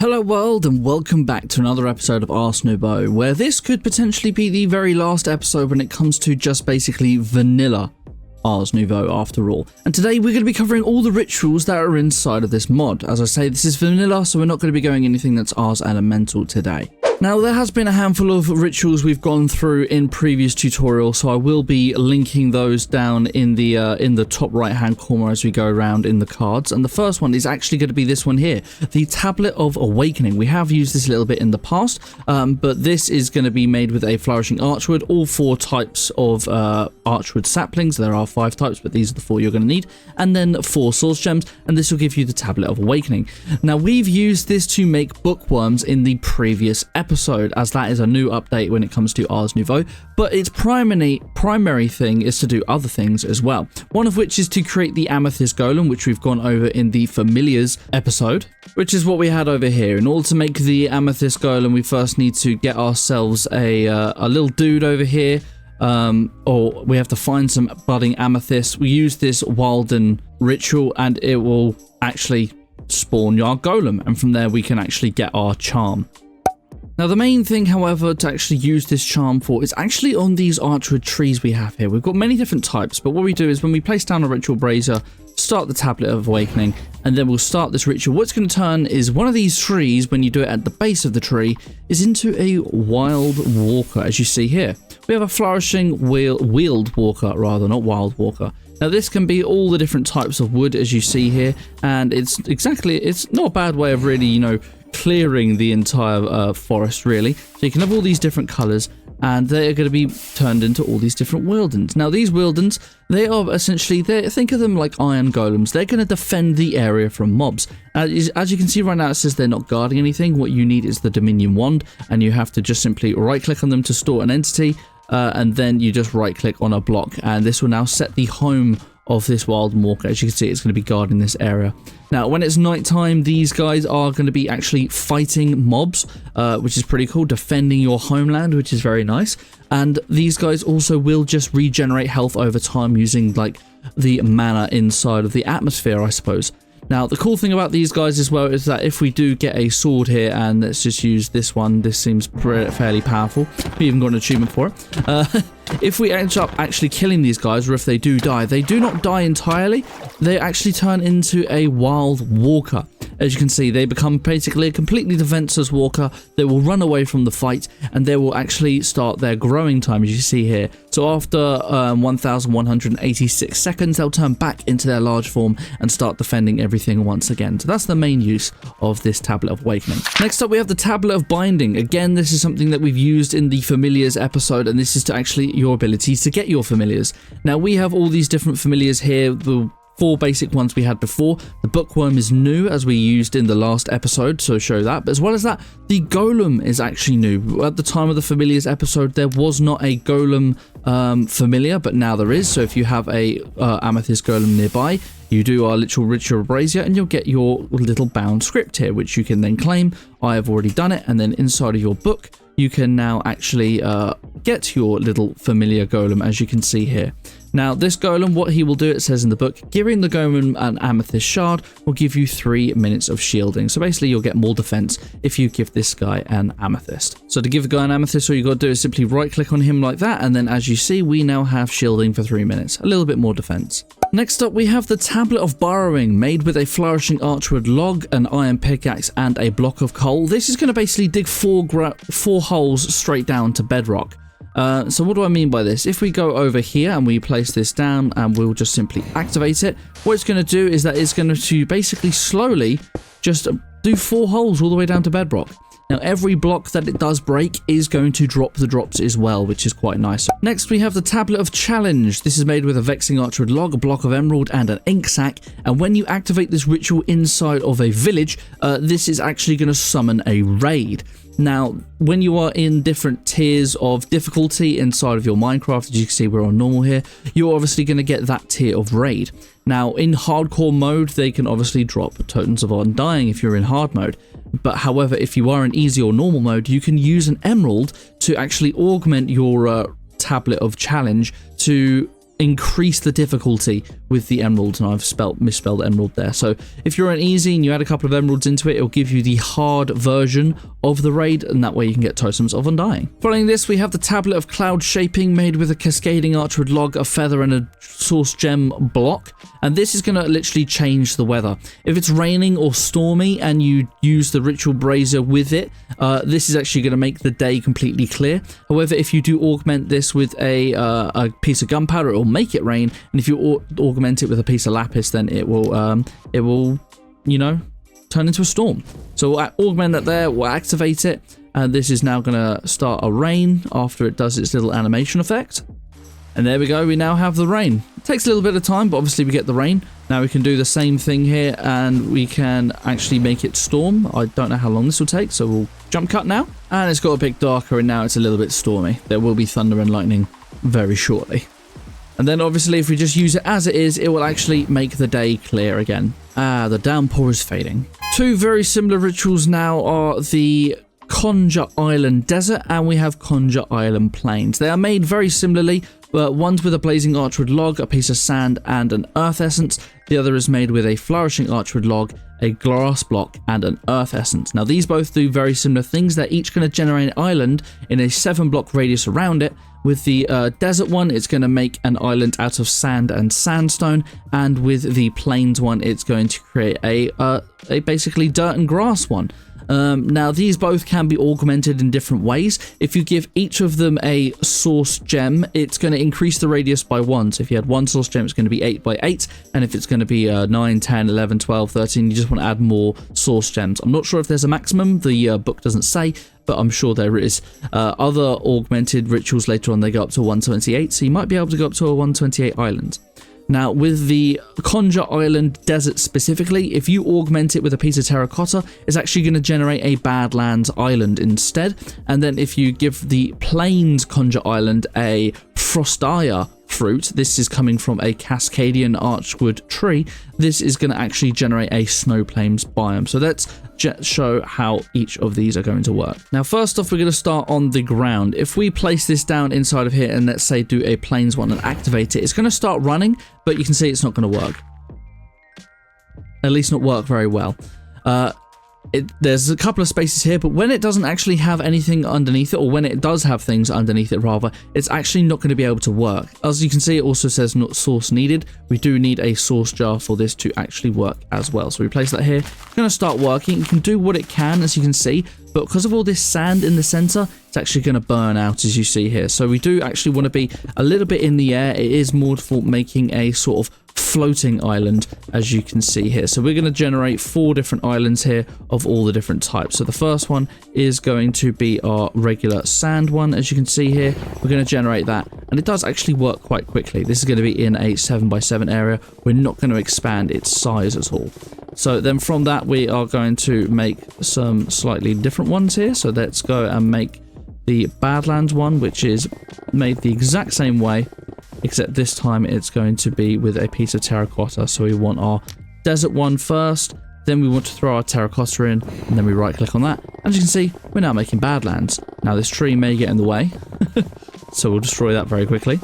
Hello world and welcome back to another episode of Ars Nouveau, where this could potentially be the very last episode when it comes to just basically vanilla Ars Nouveau after all. And today we're going to be covering all the rituals that are inside of this mod. As I say, this is vanilla, so we're not going to be going anything that's Ars Elemental today. Now, there has been a handful of rituals we've gone through in previous tutorials, so I will be linking those down in the top right-hand corner as we go around in the cards. And the first one is actually going to be this one here, the Tablet of Awakening. We have used this a little bit in the past, but this is going to be made with a Flourishing Archwood, all 4 types of Archwood saplings. There are 5 types, but these are the 4 you're going to need, and then 4 Source Gems, and this will give you the Tablet of Awakening. Now, we've used this to make bookworms in the previous episode, as that is a new update when it comes to Ars Nouveau, but its primary thing is to do other things as well. One of which is to create the Amethyst Golem, which we've gone over in the Familiars episode, which is what we had over here. In order to make the Amethyst Golem, we first need to get ourselves a little dude over here, or we have to find some budding amethyst. We use this Wilden ritual and it will actually spawn our golem, and from there we can actually get our charm. Now, the main thing, however, to actually use this charm for is actually on these Archwood trees we have here. We've got many different types, but what we do is when we place down a ritual brazier, start the Tablet of Awakening, and then we'll start this ritual. What's going to turn is one of these trees, when you do it at the base of the tree, is into a Wild Walker, as you see here. We have a Flourishing Wheeled Walker, rather, not Wild Walker. Now, this can be all the different types of wood, as you see here, and it's not a bad way of really, clearing the entire forest, really. So you can have all these different colors, and they're going to be turned into all these different Wildens. Now, these Wildens, they are essentially, think of them like iron golems. They're going to defend the area from mobs. As you can see right now, it says they're not guarding anything. What you need is the Dominion Wand, and you have to just simply right-click on them to store an entity, and then you just right-click on a block, and this will now set the home of this Wild Walker. As you can see, it's going to be guarding this area. Now, when it's nighttime, these guys are going to be actually fighting mobs, which is pretty cool, defending your homeland, which is very nice. And these guys also will just regenerate health over time using like the mana inside of the atmosphere, I suppose. Now, the cool thing about these guys as well is that if we do get a sword here, and let's just use this one, this seems fairly powerful. We even got an achievement for it. If we end up actually killing these guys, or if they do die, they do not die entirely. They actually turn into a Wild Walker. As you can see, they become basically a completely defenseless walker. They will run away from the fight, and they will actually start their growing time, as you see here. So after 1,186 seconds, they'll turn back into their large form and start defending everything once again. So that's the main use of this Tablet of Awakening. Next up, we have the Tablet of Binding. Again, this is something that we've used in the Familiars episode, and this is to actually your abilities to get your Familiars. Now, we have all these different Familiars here. The 4 basic ones we had before. The bookworm is new, as we used in the last episode, so show that. But as well as that, the golem is actually new. At the time of the Familiars episode, there was not a golem familiar, but now there is. So if you have a amethyst golem nearby, you do our literal ritual brazier, and you'll get your little bound script here, which you can then claim. I have already done it, and then inside of your book, you can now actually get your little familiar golem, as you can see here. Now, this golem, what he will do, it says in the book, giving the golem an amethyst shard will give you 3 minutes of shielding. So basically, you'll get more defense if you give this guy an amethyst. So to give the guy an amethyst, all you got to do is simply right-click on him like that, and then as you see, we now have shielding for 3 minutes. A little bit more defense. Next up, we have the Tablet of Burrowing, made with a Flourishing Archwood log, an iron pickaxe, and a block of coal. This is going to basically dig 4 holes straight down to bedrock. So what do I mean by this? If we go over here and we place this down and we'll just simply activate it, what it's going to do is that it's going to basically slowly just do 4 holes all the way down to bedrock. Now, every block that it does break is going to drop the drops as well, which is quite nice. Next, we have the Tablet of Challenge. This is made with a Vexing Archwood log, a block of emerald, and an ink sac. And when you activate this ritual inside of a village, this is actually going to summon a raid. Now, when you are in different tiers of difficulty inside of your Minecraft, as you can see, we're on normal here, you're obviously going to get that tier of raid. Now, in hardcore mode, they can obviously drop tokens of undying if you're in hard mode. But however, if you are in easy or normal mode, you can use an emerald to actually augment your Tablet of Challenge to increase the difficulty with the emeralds, and I've misspelled emerald there. So if you're on easy and you add a couple of emeralds into it, it'll give you the hard version of the raid, and that way you can get totems of undying. Following this, we have the tablet of Cloudshaping, made with a cascading archwood log, a feather, and a source gem block. And this is going to literally change the weather. If it's raining or stormy and you use the ritual brazier with it, this is actually going to make the day completely clear. However, if you do augment this with a piece of gunpowder, it will make it rain, and if you augment it with a piece of lapis, then it will you know, turn into a storm. So we'll augment that there, we'll activate it, and this is now going to start a rain after it does its little animation effect. And there we go, we now have the rain. It takes a little bit of time, but obviously we get the rain. Now we can do the same thing here, and we can actually make it storm. I don't know how long this will take, so we'll jump cut now. And it's got a bit darker, and now it's a little bit stormy. There will be thunder and lightning very shortly. And then obviously if we just use it as it is, it will actually make the day clear again. The downpour is fading. Two very similar rituals now are the Conjure Island Desert, and we have Conjure Island Plains. They are made very similarly, but one's with a blazing archwood log, a piece of sand, and an earth essence. The other is made with a flourishing archwood log, a glass block, and an earth essence. Now these both do very similar things. They're each going to generate an island in a 7-block radius around it. With the desert one, it's going to make an island out of sand and sandstone, and with the plains one, it's going to create a basically dirt and grass one. Now these both can be augmented in different ways. If you give each of them a source gem, it's going to increase the radius by 1. So if you had one source gem, it's going to be 8 by 8, and if it's going to be 9, 10, 11, 12, 13, you just want to add more source gems. I'm not sure if there's a maximum, the book doesn't say, but I'm sure there is. Other augmented rituals later on, they go up to 128, so you might be able to go up to a 128 island. Now, with the Conjure Island Desert specifically, if you augment it with a piece of terracotta, it's actually going to generate a Badlands Island instead. And then if you give the Plains Conjure Island a Frostire fruit, this is coming from a Cascadian Archwood tree, this is going to actually generate a Snow Plains biome. So let's show how each of these are going to work. Now, first off, we're going to start on the ground. If we place this down inside of here and let's say do a Plains one and activate it, it's going to start running, but you can see it's not going to work. At least not work very well. There's a couple of spaces here, but when it doesn't actually have anything underneath it, or when it does have things underneath it rather, it's actually not going to be able to work. As you can see, it also says not source needed. We do need a source jar for this to actually work as well. So we place that here. It's going to start working. It can do what it can, as you can see, but because of all this sand in the center, it's actually going to burn out, as you see here. So we do actually want to be a little bit in the air. It is more for making a sort of floating island, as you can see here. So we're going to generate 4 different islands here of all the different types. So the first one is going to be our regular sand one, as you can see here. We're going to generate that, and it does actually work quite quickly. This is going to be in a 7x7 area. We're not going to expand its size at all. So then from that, we are going to make some slightly different ones here. So let's go and make the Badlands one, which is made the exact same way, except this time it's going to be with a piece of terracotta. So we want our desert one first, then we want to throw our terracotta in, and then we right click on that. As you can see, we're now making Badlands. Now this tree may get in the way, so we'll destroy that very quickly,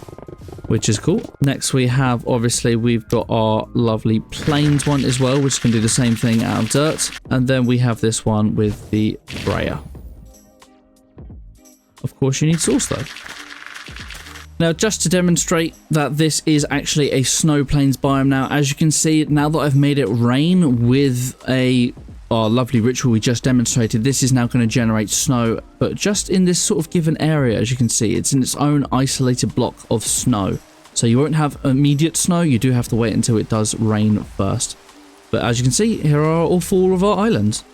which is cool. Next we have, obviously, we've got our lovely Plains one as well, which can do the same thing out of dirt. And then we have this one with the Brayer. Of course, you need source though. Now, just to demonstrate that this is actually a Snow Plains biome now, as you can see, now that I've made it rain with our lovely ritual we just demonstrated, this is now going to generate snow, but just in this sort of given area. As you can see, it's in its own isolated block of snow. So you won't have immediate snow, you do have to wait until it does rain first. But as you can see, here are all 4 of our islands.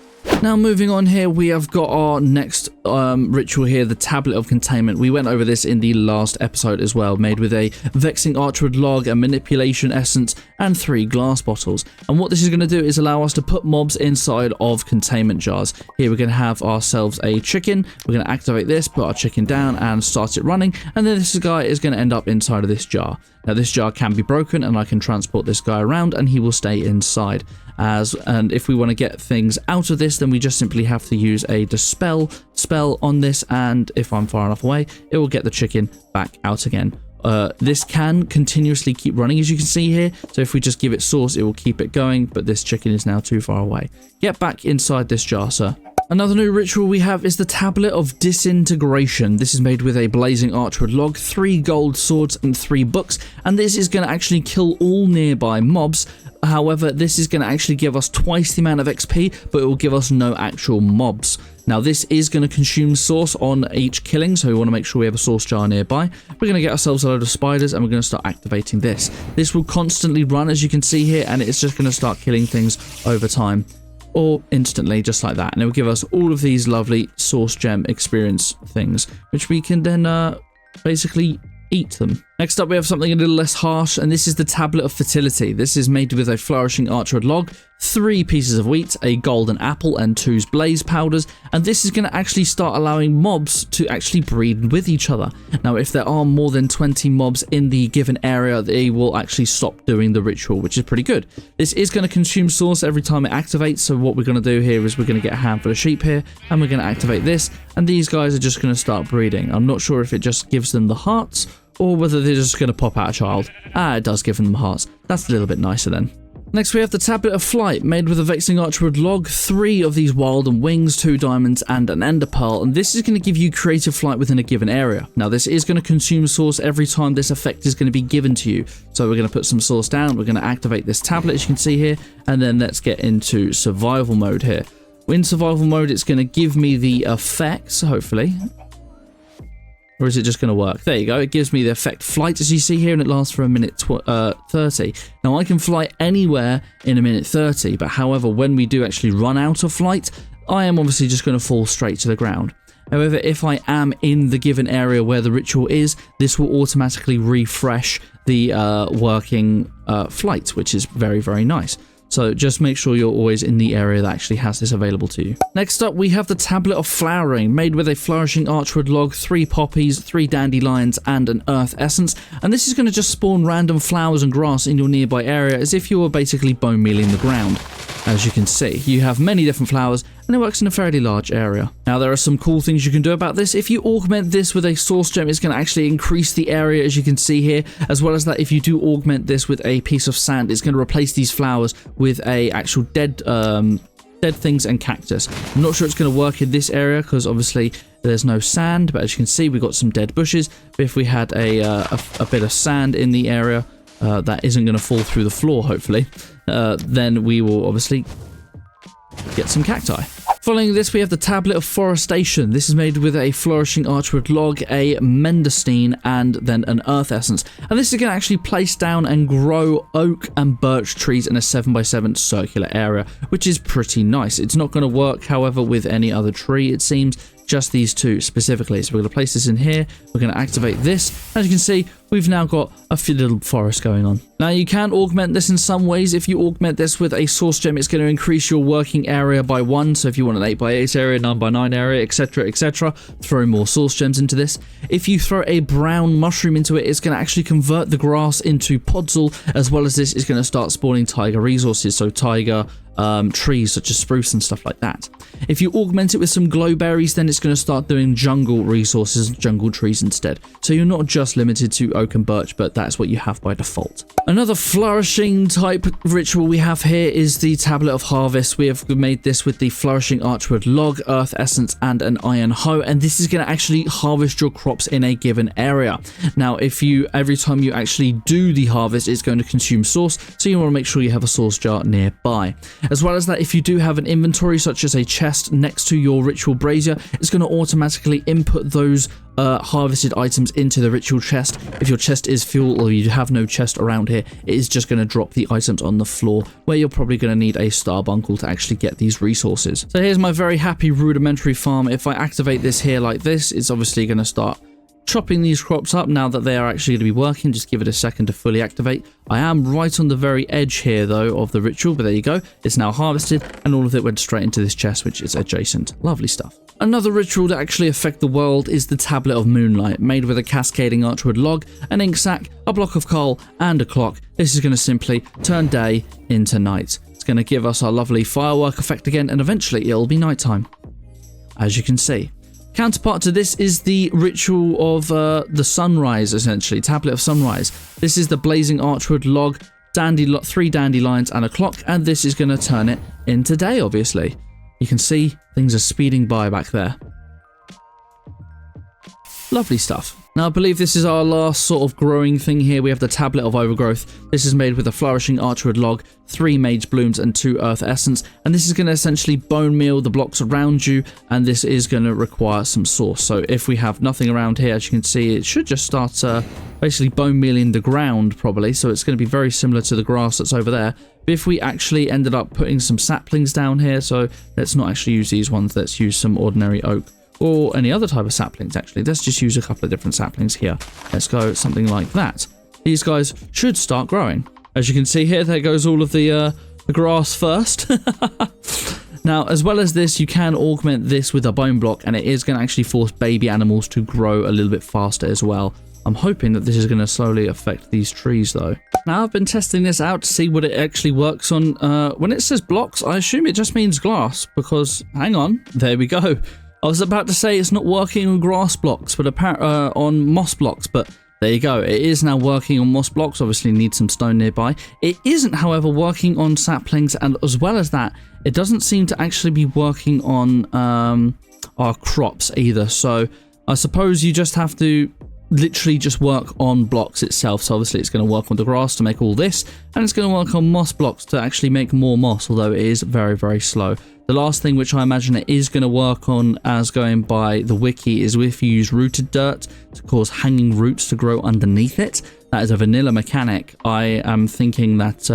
Now moving on here, we have got our next ritual here, the Tablet of Containment. We went over this in the last episode as well, made with a Vexing Archwood log, a Manipulation Essence, and 3 glass bottles. And what this is going to do is allow us to put mobs inside of containment jars. Here we're going to have ourselves a chicken. We're going to activate this, put our chicken down, and start it running. And then this guy is going to end up inside of this jar. Now this jar can be broken, and I can transport this guy around, and he will stay inside. And if we want to get things out of this, then we just simply have to use a dispel spell on this, and if I'm far enough away, it will get the chicken back out again This can continuously keep running, as you can see here. So if we just give it source, it will keep it going, but this chicken is now too far away. Get back inside this jar, sir. Another new ritual we have is the Tablet of Disintegration. This is made with a blazing archwood log, 3 gold swords, and 3 books, and this is going to actually kill all nearby mobs. However, this is going to actually give us twice the amount of XP, but it will give us no actual mobs. Now, this is going to consume source on each killing, so we want to make sure we have a source jar nearby. We're going to get ourselves a load of spiders, and we're going to start activating this. This will constantly run, as you can see here, and it's just going to start killing things over time. Or instantly, just like that. And it will give us all of these lovely source gem experience things, which we can then basically eat them. Next up, we have something a little less harsh, and this is the Tablet of Fertility. This is made with a flourishing archwood log, 3 pieces of wheat, a golden apple, and 2 blaze powders, and this is going to actually start allowing mobs to actually breed with each other. Now, if there are more than 20 mobs in the given area, they will actually stop doing the ritual, which is pretty good. This is going to consume source every time it activates, so what we're going to do here is we're going to get a handful of sheep here, and we're going to activate this, and these guys are just going to start breeding. I'm not sure if it just gives them the hearts, or whether they're just going to pop out a child. It does give them hearts. That's a little bit nicer then. Next, we have the Tablet of Flight, made with a vexing archwood log, 3 of these Wilden wings, 2 diamonds, and an ender pearl, and this is going to give you creative flight within a given area. Now, this is going to consume source every time this effect is going to be given to you. So we're going to put some source down, we're going to activate this tablet, as you can see here, and then let's get into survival mode here. In survival mode, it's going to give me the effects, hopefully. Or is it just going to work? There you go. It gives me the effect flight, as you see here, and it lasts for a minute 30. Now, I can fly anywhere in a minute 30, but however, when we do actually run out of flight, I am obviously just going to fall straight to the ground. However, if I am in the given area where the ritual is, this will automatically refresh the working flight, which is very, very nice. So just make sure you're always in the area that actually has this available to you. Next up, we have the Tablet of Flowering, made with a flourishing archwood log, 3 poppies, 3 dandelions, and an earth essence. And this is going to just spawn random flowers and grass in your nearby area, as if you were basically bone mealing the ground. As you can see, you have many different flowers, and it works in a fairly large area. Now, there are some cool things you can do about this. If you augment this with a source gem, it's going to actually increase the area, as you can see here, as well as that if you do augment this with a piece of sand, it's going to replace these flowers with a actual dead things and cactus. I'm not sure it's going to work in this area because obviously there's no sand, but as you can see, we've got some dead bushes. But if we had a bit of sand in the area, that isn't going to fall through the floor, hopefully, then we will obviously get some cacti. Following this, we have the Tablet of Forestation. This is made with a flourishing archwood log, a mendostine, and then an earth essence. And this is going to actually place down and grow oak and birch trees in a 7x7 circular area, which is pretty nice. It's not going to work, however, with any other tree, it seems. Just these 2 specifically. So we're going to place this in here. We're going to activate this. As you can see, we've now got a little forest going on. Now, you can augment this in some ways. If you augment this with a source gem, it's going to increase your working area by 1. So if you want an 8x8 area, 9x9 area, etc., etc., throw more source gems into this. If you throw a brown mushroom into it, it's going to actually convert the grass into podzol, as well as this is going to start spawning tiger resources. So tiger trees such as spruce and stuff like that. If you augment it with some glowberries, then it's going to start doing jungle resources, jungle trees instead. So you're not just limited to oak and birch, but that's what you have by default. Another flourishing type ritual we have here is the Tablet of Harvest. We have made this with the flourishing archwood log, earth essence, and an iron hoe, and this is going to actually harvest your crops in a given area. Now, every time you actually do the harvest, it's going to consume source, so you want to make sure you have a source jar nearby. As well as that, if you do have an inventory such as a chest next to your ritual brazier, it's going to automatically input those harvested items into the ritual chest. If your chest is full or you have no chest around here, it is just going to drop the items on the floor, where you're probably going to need a starbuncle to actually get these resources. So here's my very happy rudimentary farm. If I activate this here like this, it's obviously going to start chopping these crops up now that they are actually going to be working. Just give it a second to fully activate. I am right on the very edge here though of the ritual, but there you go. It's now harvested and all of it went straight into this chest, which is adjacent. Lovely stuff. Another ritual to actually affect the world is the Tablet of Moonlight, made with a cascading archwood log, an ink sac, a block of coal, and a clock. This is going to simply turn day into night. It's going to give us our lovely firework effect again, and eventually it'll be nighttime. As you can see. Counterpart to this is the Ritual of the Sunrise, essentially, Tablet of Sunrise. This is the Blazing Archwood log, 3 dandelions and a clock, and this is going to turn it into day, obviously. You can see things are speeding by back there. Lovely stuff. Now I believe this is our last sort of growing thing here. We have the Tablet of Overgrowth. This is made with a Flourishing Archwood log, 3 Mage Blooms and 2 Earth Essence, and this is going to essentially bone meal the blocks around you, and this is going to require some source. So if we have nothing around here, as you can see, it should just start basically bone mealing the ground probably, so it's going to be very similar to the grass that's over there. But if we actually ended up putting some saplings down here, so let's not actually use these ones, let's use some ordinary oak. Or any other type of saplings, actually. Let's just use a couple of different saplings here. Let's go something like that. These guys should start growing. As you can see here, there goes all of the grass first. Now, as well as this, you can augment this with a bone block, and it is going to actually force baby animals to grow a little bit faster as well. I'm hoping that this is going to slowly affect these trees, though. Now, I've been testing this out to see what it actually works on. When it says blocks, I assume it just means glass, because, hang on, there we go. I was about to say it's not working on grass blocks, but on moss blocks, but there you go. It is now working on moss blocks. Obviously need some stone nearby. It isn't, however, working on saplings, and as well as that, it doesn't seem to actually be working on our crops either. So I suppose you just have to literally just work on blocks itself. So obviously it's going to work on the grass to make all this, and it's going to work on moss blocks to actually make more moss, although it is very, very slow. The last thing which I imagine it is going to work on, as going by the wiki, is if you use rooted dirt to cause hanging roots to grow underneath it. That is a vanilla mechanic. I am thinking that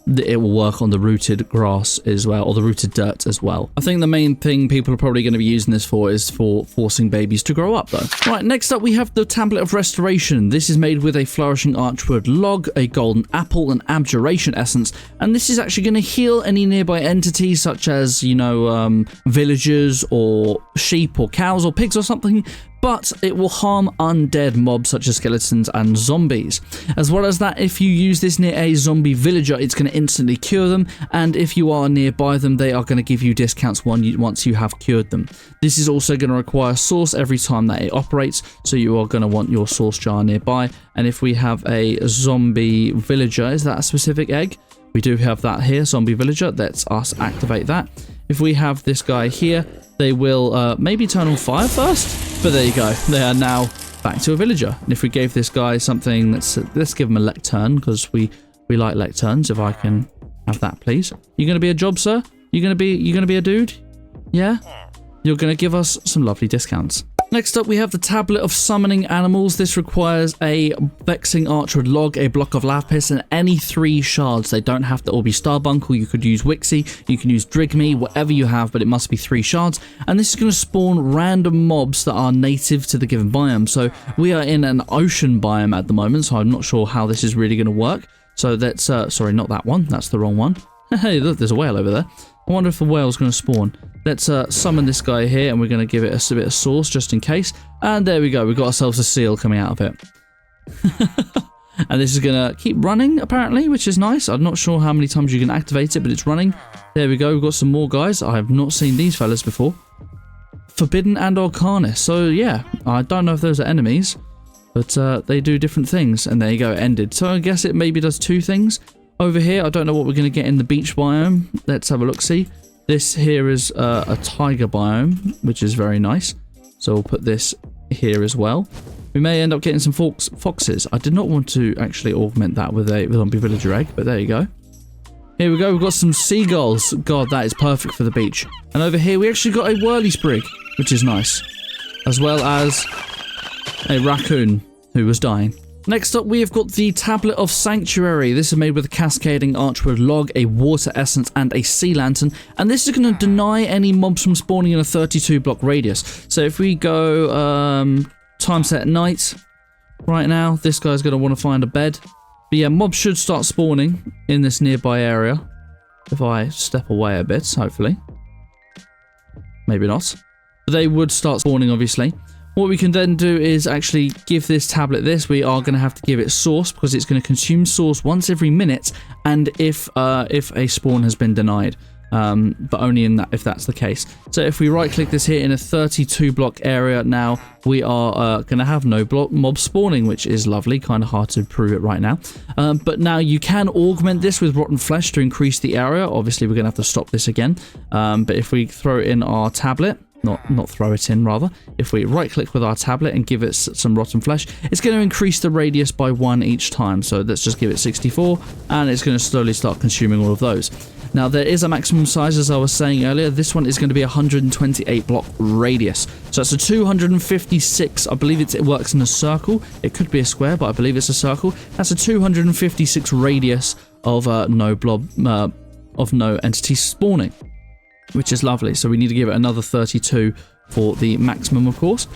it will work on the rooted grass as well, or the rooted dirt as well. I think the main thing people are probably going to be using this for is for forcing babies to grow up, though. Right, next up we have the Tablet of Restoration. This is made with a Flourishing Archwood log, a golden apple, and abjuration essence, and this is actually going to heal any nearby entities, such as, you know, villagers or sheep or cows or pigs or something, but it will harm undead mobs such as skeletons and zombies. As well as that, if you use this near a zombie villager, it's going to instantly cure them, and if you are nearby them, they are going to give you discounts once you have cured them. This is also going to require source every time that it operates, so you are going to want your source jar nearby. And if we have a zombie villager, is that a specific egg? We do have that here, zombie villager. Let's us activate that. If we have this guy here, they will maybe turn on fire first, but there you go. They are now back to a villager. And if we gave this guy something, let's give him a lectern, because we like lecterns. If I can have that, please. You gonna be a job, sir? You gonna be a dude? Yeah? You're gonna give us some lovely discounts. Next up, we have the Tablet of Summoning Animals. This requires a Vexing Archwood log, a block of lapis, and any 3 shards. They don't have to all be Starbuncle. You could use Wixie, you can use Drigme, whatever you have, but it must be 3 shards. And this is going to spawn random mobs that are native to the given biome. So we are in an ocean biome at the moment, so I'm not sure how this is really going to work. So that's, sorry, not that one. That's the wrong one. Hey, look, there's a whale over there. I wonder if a whale's going to spawn. Let's summon this guy here, and we're going to give it a bit of sauce just in case. And there we go. We've got ourselves a seal coming out of it. And this is going to keep running, apparently, which is nice. I'm not sure how many times you can activate it, but it's running. There we go. We've got some more guys. I have not seen these fellas before. Forbidden and Arcanist. So, yeah, I don't know if those are enemies, but they do different things. And there you go. It ended. So I guess it maybe does 2 things. Over here, I don't know what we're going to get in the beach biome. Let's have a look-see. This here is a tiger biome, which is very nice. So we'll put this here as well. We may end up getting some foxes. I did not want to actually augment that with a zombie villager egg, but there you go. Here we go. We've got some seagulls. God, that is perfect for the beach. And over here, we actually got a whirly sprig, which is nice. As well as a raccoon who was dying. Next up, we have got the Tablet of Sanctuary. This is made with a Cascading Archwood log, a Water Essence, and a Sea Lantern. And this is going to deny any mobs from spawning in a 32 block radius. So if we go time set night right now, this guy's going to want to find a bed. But yeah, mobs should start spawning in this nearby area. If I step away a bit, hopefully. Maybe not. But they would start spawning, obviously. What we can then do is actually give this tablet this. We are going to have to give it source, because it's going to consume source once every minute, and if a spawn has been denied. but only in that if that's the case. So if we right click this here in a 32 block area now, we are going to have no mob spawning, which is lovely. Kind of hard to prove it right now, but now you can augment this with rotten flesh to increase the area. Obviously we're going to have to stop this again, but if we throw it in our tablet, not throw it in, rather. If we right click with our tablet and give it some rotten flesh, it's going to increase the radius by 1 each time. So let's just give it 64 and it's going to slowly start consuming all of those. Now there is a maximum size, as I was saying earlier. This one is going to be 128 block radius. So it's a 256, I believe it works in a circle. It could be a square, but I believe it's a circle. That's a 256 radius of no entity spawning, which is lovely. So we need to give it another 32 for the maximum, of course,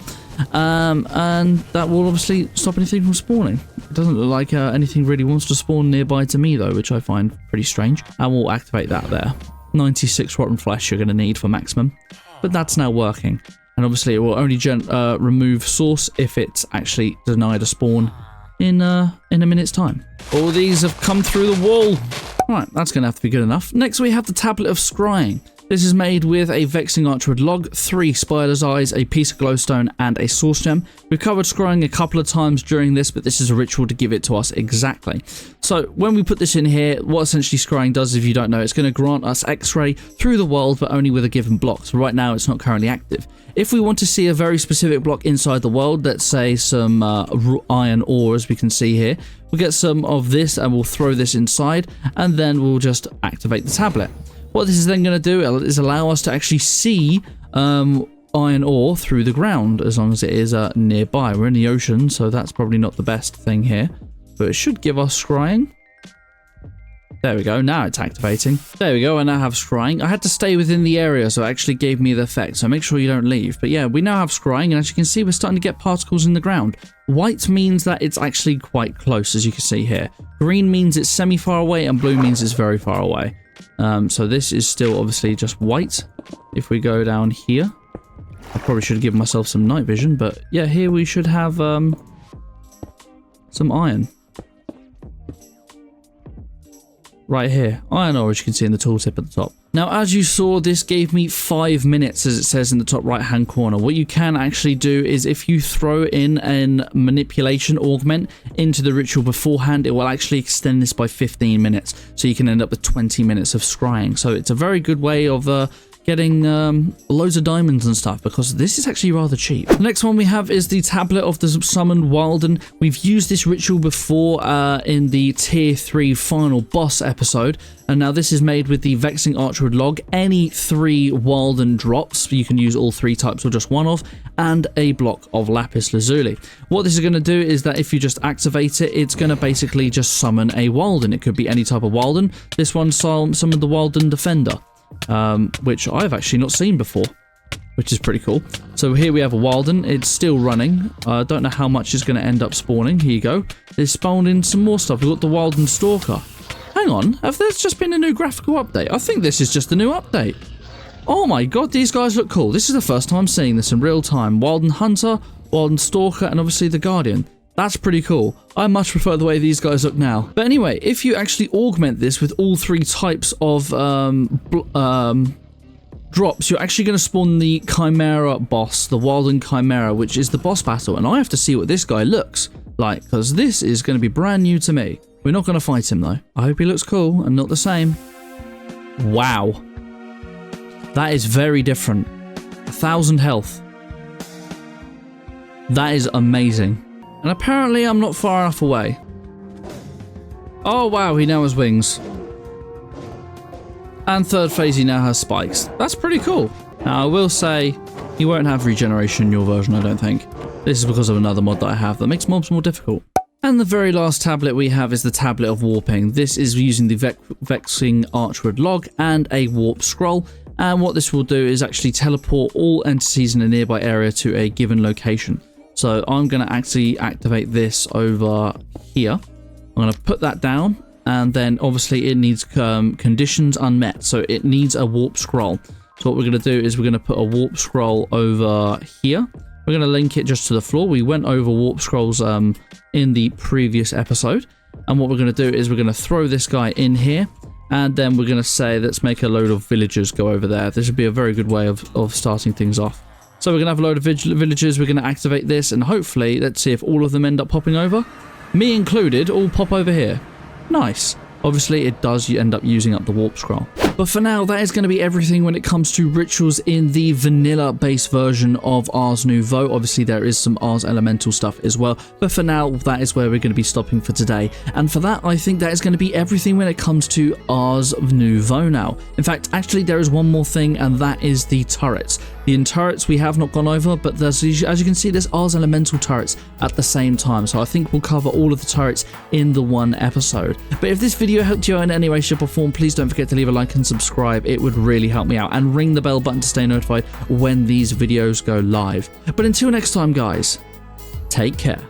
and that will obviously stop anything from spawning. It doesn't look like anything really wants to spawn nearby to me though, which I find pretty strange, and we'll activate that there. 96 rotten flesh you're going to need for maximum, but that's now working, and obviously it will only remove source if it's actually denied a spawn in a minute's time. All these have come through the wall. Right, that's going to have to be good enough. Next we have the Tablet of Scrying. This is made with a Vexing Archwood log, 3 Spider's Eyes, a piece of glowstone, and a source gem. We've covered Scrying a couple of times during this, but this is a ritual to give it to us exactly. So when we put this in here, what essentially Scrying does, if you don't know, it's going to grant us X-ray through the world, but only with a given block. So right now it's not currently active. If we want to see a very specific block inside the world, let's say some iron ore, as we can see here, we'll get some of this and we'll throw this inside, and then we'll just activate the tablet. What this is then going to do is allow us to actually see iron ore through the ground, as long as it is nearby. We're in the ocean, so that's probably not the best thing here, but it should give us Scrying. There we go, now it's activating. There we go, I now have Scrying. I had to stay within the area, so it actually gave me the effect, so make sure you don't leave. But yeah, we now have Scrying, and as you can see, we're starting to get particles in the ground. White means that it's actually quite close, as you can see here. Green means it's semi-far away, and blue means it's very far away. So this is still obviously just white. If we go down here, I probably should have given myself some night vision, but yeah, here we should have some iron. Right here, iron ore, as you can see in the tooltip at the top. Now, as you saw, this gave me 5 minutes, as it says in the top right hand corner. What you can actually do is, if you throw in an manipulation augment into the ritual beforehand, it will actually extend this by 15 minutes. So you can end up with 20 minutes of scrying. So it's a very good way of getting loads of diamonds and stuff, because this is actually rather cheap. The next one we have is the Tablet of the Summoned Wilden. We've used this ritual before in the Tier 3 final boss episode, and now this is made with the Vexing Archwood log, any 3 Wilden drops, you can use all 3 types or just one of, and a block of lapis lazuli. What this is going to do is that if you just activate it, it's going to basically just summon a Wilden. It could be any type of Wilden. This one summoned the Wilden Defender, which I've actually not seen before, which is pretty cool. So here we have a Wilden. It's still running. I don't know how much is going to end up spawning. Here you go. It's spawned in some more stuff. We've got the Wilden Stalker. Hang on, have there just been a new graphical update? I think this is just a new update. Oh my god, these guys look cool. This is the first time I'm seeing this in real time. Wilden Hunter, Wilden Stalker, and obviously the Guardian. That's pretty cool. I much prefer the way these guys look now. But anyway, if you actually augment this with all 3 types of drops, you're actually going to spawn the Chimera boss, the Wilden Chimera, which is the boss battle. And I have to see what this guy looks like, because this is going to be brand new to me. We're not going to fight him though. I hope he looks cool and not the same. Wow. That is very different. 1,000 health. That is amazing. And apparently I'm not far enough away. Oh wow, he now has wings. And third phase he now has spikes. That's pretty cool. Now I will say, you won't have regeneration in your version, I don't think. This is because of another mod that I have that makes mobs more difficult. And the very last tablet we have is the Tablet of Warping. This is using the Vexing Archwood log and a warp scroll. And what this will do is actually teleport all entities in a nearby area to a given location. So I'm going to actually activate this over here. I'm going to put that down, and then obviously it needs conditions unmet. So it needs a warp scroll. So what we're going to do is we're going to put a warp scroll over here. We're going to link it just to the floor. We went over warp scrolls in the previous episode. And what we're going to do is we're going to throw this guy in here. And then we're going to say, let's make a load of villagers go over there. This would be a very good way of starting things off. So we're going to have a load of villagers. We're going to activate this, and hopefully, let's see if all of them end up popping over. Me included, all pop over here. Nice. Obviously, it does end up using up the warp scroll. But for now, that is going to be everything when it comes to rituals in the vanilla-based version of Ars Nouveau. Obviously, there is some Ars Elemental stuff as well. But for now, that is where we're going to be stopping for today. And for that, I think that is going to be everything when it comes to Ars Nouveau now. In fact, actually, there is one more thing, and that is the turrets. The turrets we have not gone over, but as you can see, there's Ars Elemental turrets at the same time. So I think we'll cover all of the turrets in the one episode. But if this video helped you out in any way, shape or form, please don't forget to leave a like and subscribe. It would really help me out, and ring the bell button to stay notified when these videos go live. But until next time, guys, take care.